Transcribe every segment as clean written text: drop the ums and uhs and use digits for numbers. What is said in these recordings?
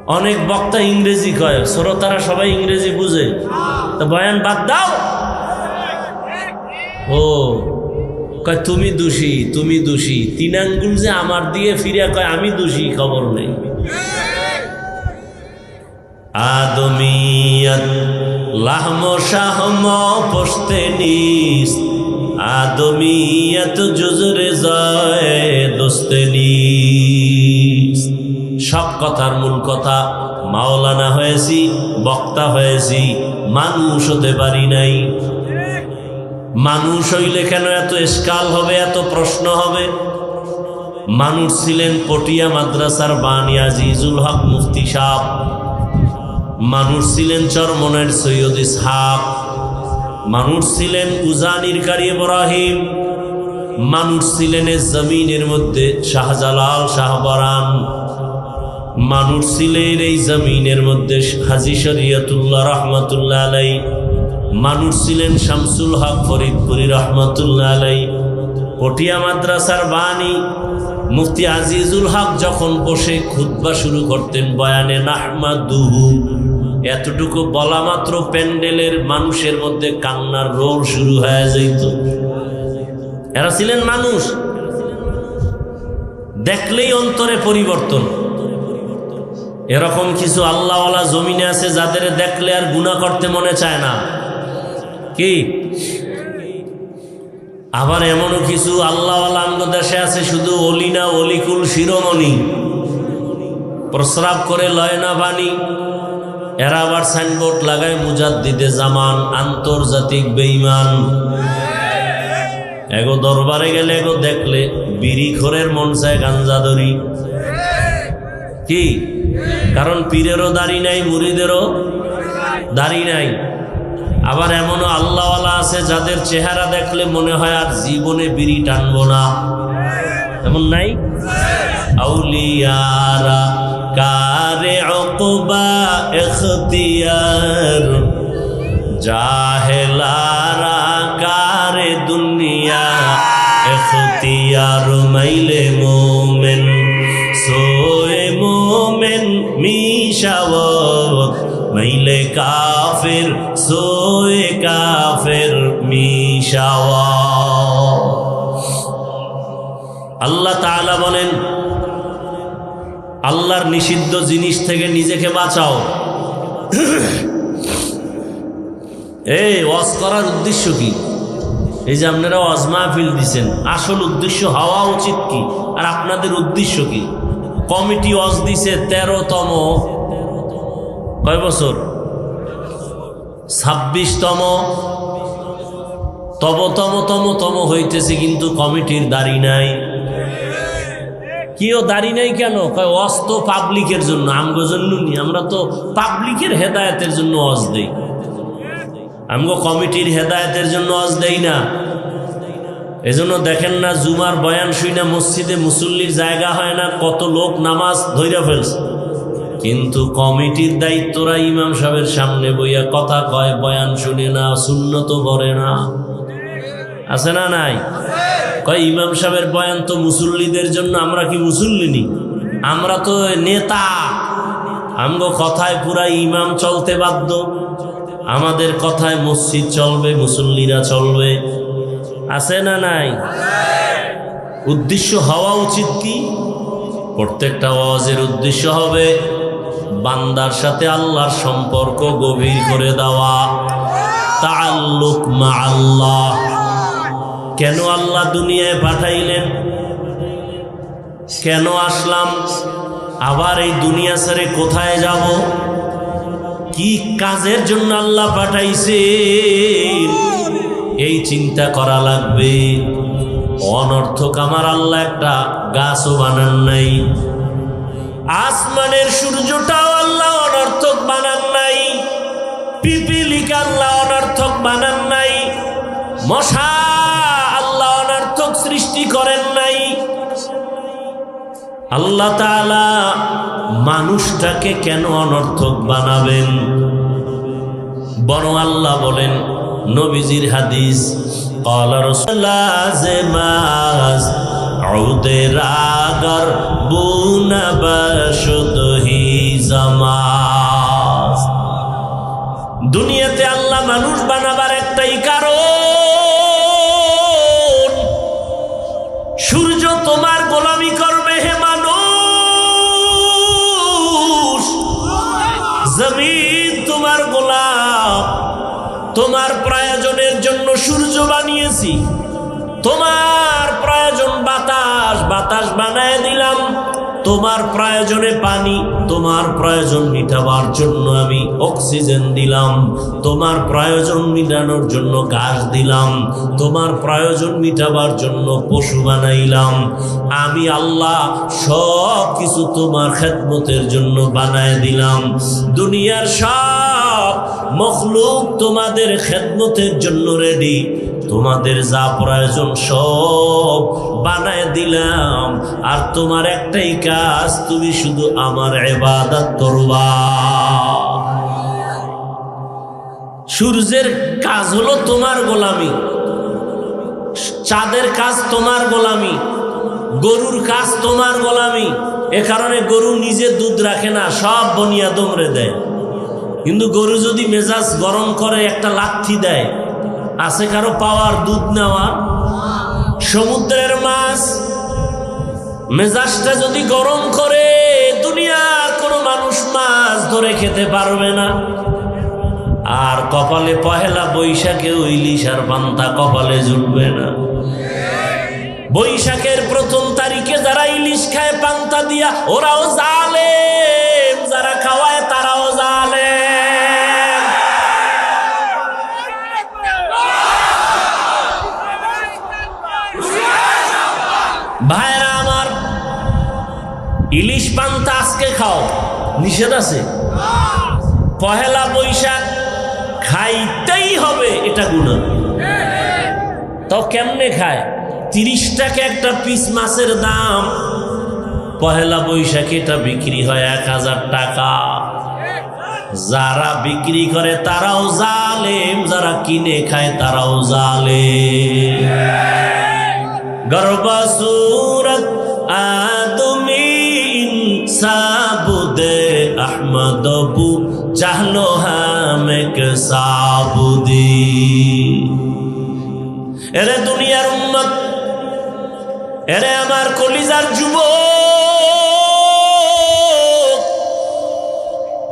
অনেক বক্তা ইংরেজি কয়, শ্রোতারা সবাই ইংরেজি বুঝে, তো বয়ান বাদ দাও। ও কয় তুমি দোষী, তুমি দোষী, 3 আঙ্গুল যে আমার দিয়ে ফিরিয়া কয় আমি দোষী, খবর নেই। আদমিয়ত লাহম শাহম পোস্তে নিস, আদমিয়ত জুজরে যায় দোস্তে নিস। সব কথার মূল কথা, মাওলানা হয়েছি, বক্তা হয়েছি, মানুষ হতে পারি নাই। মানুষ হইলে কেন এত ইশকাল হবে, এত প্রশ্ন হবে? মানুষ ছিলেন পটিয়া মাদ্রাসার বানী আজিজুল হক মুফতি সাহেব, মানুষ ছিলেন চরমনের সৈয়দ ইসহাক, মানুষ ছিলেন উজানির কারি ইব্রাহিম, মানুষ ছিলেন জমিনের মধ্যে শাহজালাল শাহবরান, মানুষ ছিলেন এই জমিনের মধ্যে হাজী শরীয়তুল্লাহ রহমতুল্লাহ আলাই, মানুষ ছিলেন শামসুল হক ফরিদপুরি রহমতুল্লাহ আলাই। পটিয়া মাদ্রাসার বানী মুফতি আজিজুল হক যখন বসে খুতবা শুরু করতেন বয়ানে নাহমাদুহু, এতটুকু বলা মাত্র প্যান্ডেলের মানুষের মধ্যে কান্নার রোল শুরু হয়ে যেত। এরা ছিলেন মানুষ, দেখলেই অন্তরে পরিবর্তন। এরকম কিছু আল্লাহওয়ালা জমিনে আছে যাদের দেখলে আর গুনাহ করতে মনে চায় না, কি? আবার এমনও কিছু আল্লাহওয়ালা আমগো দেশে আছে, শুধু অলি না, অলিকুল শিরোমণি, প্রস্রাব করে লয় না পানি। এরা আবার সাইনবোর্ড লাগায় মুজাদ্দিদে জামান, আন্তর্জাতিক বেঈমান। এগো দরবারে গেলে এগো দেখলে বিড়ি খোরের মন চায় গাঞ্জা ধরি, কি? কারণ পীরেরও দাড়ি নাই, মুরিদেরও দাড়ি নাই। আবার এমনও আল্লাহওয়ালা আছে যাদের চেহারা দেখলে মনে হয় আর জীবনে বিড়ি টানবো না, এমন নাই? আউলিয়ারা কারে উকবা ইখতিয়ার, জাহেলারা কারে দুনিয়া ইখতিয়ার। মাইলে মোমেন সোয়ে মোমেন মিশাওয়াত, মাইলে কাফের সোয়ে কাফের মিশাওয়াত। আল্লাহ তাআলা বলেন, আল্লাহর নিষিদ্ধ জিনিস থেকে নিজেকে বাঁচাও। এই ওয়াজ করার উদ্দেশ্য কি? এই যে আপনারা ওয়াজ মাহফিল দিচ্ছেন, আসল উদ্দেশ্য হওয়া উচিত কি? আর আপনাদের উদ্দেশ্য কি? কমিটি ওয়াজ দিছে 13তম, কয় বছর? 26তম, তম হইতেছে, কিন্তু কমিটির দাড়ি নাই। কিও দাড়ি নাই কেন? কয় ওয়াজ তো পাবলিকের জন্য, আমগো জন্য নি, আমরা তো পাবলিকের হেদায়েতের জন্য ওয়াজ দেই, আমগো কমিটির হেদায়েতের জন্য ওয়াজ দেই না। এজন্য দেখেন না, জুমার বয়ান শুইনা মসজিদে মুসল্লির জায়গা হয় না, কত লোক নামাজ ধইরা ফেলছে, কিন্তু কমিটির দায়িত্বরা ইমাম সাহেবের সামনে বইয়া কথা কয়, বয়ান শুনে না, সুন্নত পড়ে না। আছে না নাই? কয় ইমাম সাহেবের বয়ান তো মুসল্লিদের জন্য, আমরা কি মুসল্লি নি? আমরা তো নেতা, আমগো কথায় পুরা ইমাম চলতে বাধ্য, আমাদের কথায় মসজিদ চলবে, মুসল্লিরা চলবে। আছে না নাই? উদ্দেশ্য হওয়া উচিত কি? প্রত্যেকটা ওয়াজের উদ্দেশ্য হবে বান্দার সাথে আল্লাহর সম্পর্ক গভীর করে দেওয়া, তাআল্লুক মা আল্লাহ। কেন আল্লাহ দুনিয়ায় পাঠাইলেন? কেন আসলাম? আবার এই দুনিয়া ছেড়ে কোথায় যাব? কি কাজের জন্য আল্লাহ পাঠাইছে? এই চিন্তা করা লাগবে। অনর্থক আমার আল্লাহ একটা গাছও বানান নাই, আসমানের সূর্যটাও আল্লাহ অনর্থক বানান নাই, পিপিলিকা আল্লাহ অনর্থক বানান নাই, মশা আল্লাহ অনর্থক সৃষ্টি করেন নাই। আল্লাহ তাআলা মানুষটাকে কেন অনর্থক বানাবেন? বড় আল্লাহ বলেন, নবীজির হাদিস, ক্বালা রাসূলুল্লাহ মাস আউদে রাগার বুনা বাশুদ হি জামাস। দুনিয়াতে আল্লাহ মানুষ বানাবার একটাই কারণ, সূর্য তোমার গোলামি করবে হে মানুষ, জমিন তোমার গোলাম। তোমার প্রয়োজনের জন্য সূর্য বানিয়েছি, তোমার প্রয়োজন বাতাস, বাতাস বানায় দিলাম। তোমার প্রয়োজনে পানি, তোমার প্রয়োজন মিটাবার জন্য আমি অক্সিজেন দিলাম। তোমার প্রয়োজন মিটানোর জন্য ঘাস দিলাম। তোমার প্রয়োজন মিটাবার জন্য পশু বানাইলাম। আমি আল্লাহ সব কিছু তোমার খেদমতের জন্য বানায় দিলাম। দুনিয়ার সব মখলুক তোমাদের খেদমতের জন্য রেডি। তোমাদের যা প্রয়োজন সব বানায় দিলাম, আর তোমার একটাই কাজ, তুমি শুধু আমার ইবাদত করবা। সূর্যের কাজ হলো তোমার গোলামি, চাঁদের কাজ তোমার গোলামি, গরুর কাজ তোমার গোলামি। এ কারণে গরু নিজে দুধ রাখে না, সব বনিয়াদমরে দেয়। কিন্তু গরু যদি মেজাজ গরম করে একটা লাথি দেয়, আছে কারো পাওয়ার দুধ নেওয়া? সমুদ্রের মাছ মেজাজটা যদি গরম করে, দুনিয়ার কোনো মানুষ মাছ ধরে খেতে পারবে না। আর কপালে পহেলা বৈশাখে ইলিশ আর পান্তা কপালে জুটবে না। বৈশাখের প্রথম তারিখে যারা ইলিশ খায় পান্তা দিয়া, ওরাও জালেম, যারা খাওয়ায় তারাও জালেম। ভাইরা আমার, ইলিশ পান্তা আজকে খাও, নিষেধ আছে? পহেলা বৈশাখ খাইতেই হবে, এটা গুনাহ। তো কেমনে খায়? 30 টাকা একটা পিস মাছের দাম, পহেলা বৈশাখে এটা বিক্রি হয় 1000 টাকা। যারা বিক্রি করে তারাও জালেম, যারা কিনে খায় তারাও জালেম। গর্বা সুরত আদমি ইনসাবুদে আহমদবু চাহলো হামেক সাবুদি। এরে দুনিয়ার উম্মত, এরে আমার কলিজার যুবক,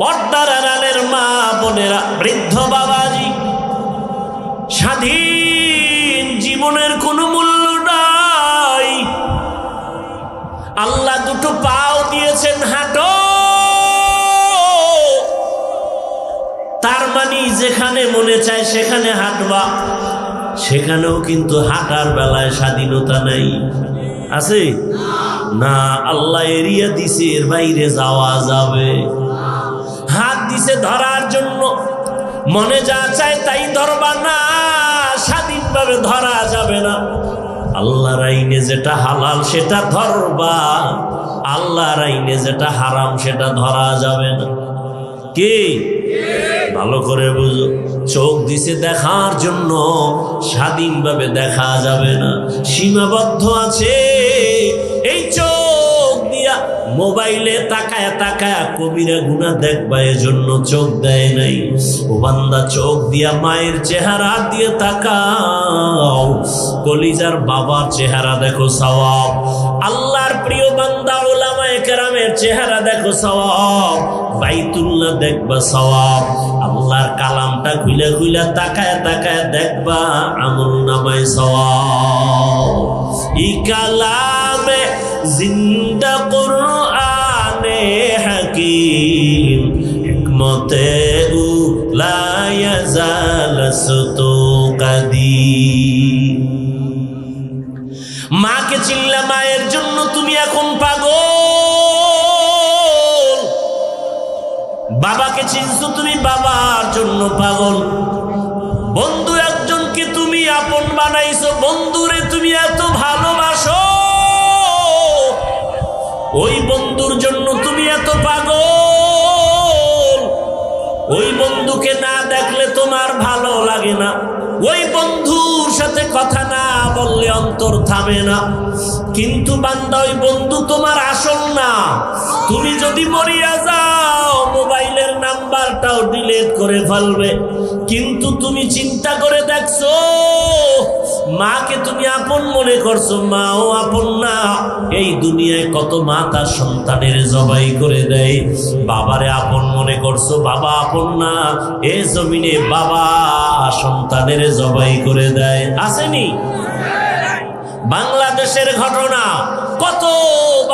পর্দার আড়ালের মা বোনেরা, বৃদ্ধ বাবাজি, স্বাধীন জীবনের কোনো মূল্য নাই। আল্লাহ দুটো পাও দিয়েছেন, হাঁটো। তার মানে যেখানে মনে চায় সেখানে হাঁটবা। সেখানেও কিন্তু হাঁটার বেলায় স্বাধীনতা নাই, আছে না? আল্লাহ এরিয়া দিছে, এর বাইরে যাওয়া যাবে। হাত দিছে ধরার জন্য, মনে যা চায় তাই ধরবা না, স্বাধীনভাবে ধরা যাবে না। আল্লাহর আইনে যেটা হালাল সেটা ধরবা, আল্লাহর আইনে যেটা হারাম সেটা ধরা যাবে না। কি ভালো করে বুঝো, চোখ দিছে দেখার জন্য, স্বাধীনভাবে দেখা যাবে না, সীমাবদ্ধ আছে। এই চোখ দিয়া মোবাইলে তাকায় তাকায় কবিরা গুনাহ দেখবা, এজন্য চোখ দেয় নাই। ও বান্দা, চোখ দিয়া মায়ের চেহারা দিয়ে তাকাও, কলিজার বাবার চেহারা দেখো, সওয়াব। আল্লাহর প্রিয় বান্দা উলামায়ে কেরামের চেহারা দেখো, সওয়াব। বাইতুল্লাহ দেখবা, সওয়াব। আল্লাহর কালামটা খুলে খুলে তাকায় তাকায় দেখবা, আমল নামায় সওয়াব। ই কালামে জিন্দা কুরআনে হাকিম, হিকমতে উ লা ইয়াজাল সুতুকাদিম। মাকে চিল্লা, মায়ের জন্য তুমি এখন পাগল। বাবাকে চিনছো, তুমি বাবার জন্য পাগল। বন্ধু একজনকে তুমি আপন বানাইছো, বন্ধুরে তুমি এত ভালোবাসো, ওই বন্ধুর জন্য তুমি এত পাগল। ওই বন্ধুকে না দেখলে তোমার ভালো লাগে না, ওই বন্ধুর সাথে কথা না বললে অন্তর থামে না। কিন্তু বান্দা, ওই বন্ধু তোমার আসল না। তুমি যদি মরিয়া যাও, করে ফেলবে। কিন্তু তুমি চিন্তা করে দেখছো, মাকে তুমি আপন মনে করছো, মাও আপন না। এই দুনিয়ায় কত মা তার সন্তানের জবাই করে দেয়। বাবারে আপন মনে করছো, বাবা আপন না। এই জমিনে বাবা সন্তানের জবাই করে দেয়, আসেনি? বাংলাদেশের ঘটনা, কত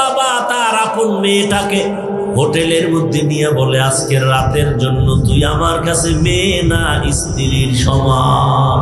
বাবা তার আপন মেয়েটাকে হোটেলের মধ্যে নিয়ে বলে, আজকের রাতের জন্য তুই আমার কাছে মেয়ে না, স্ত্রীর সমান।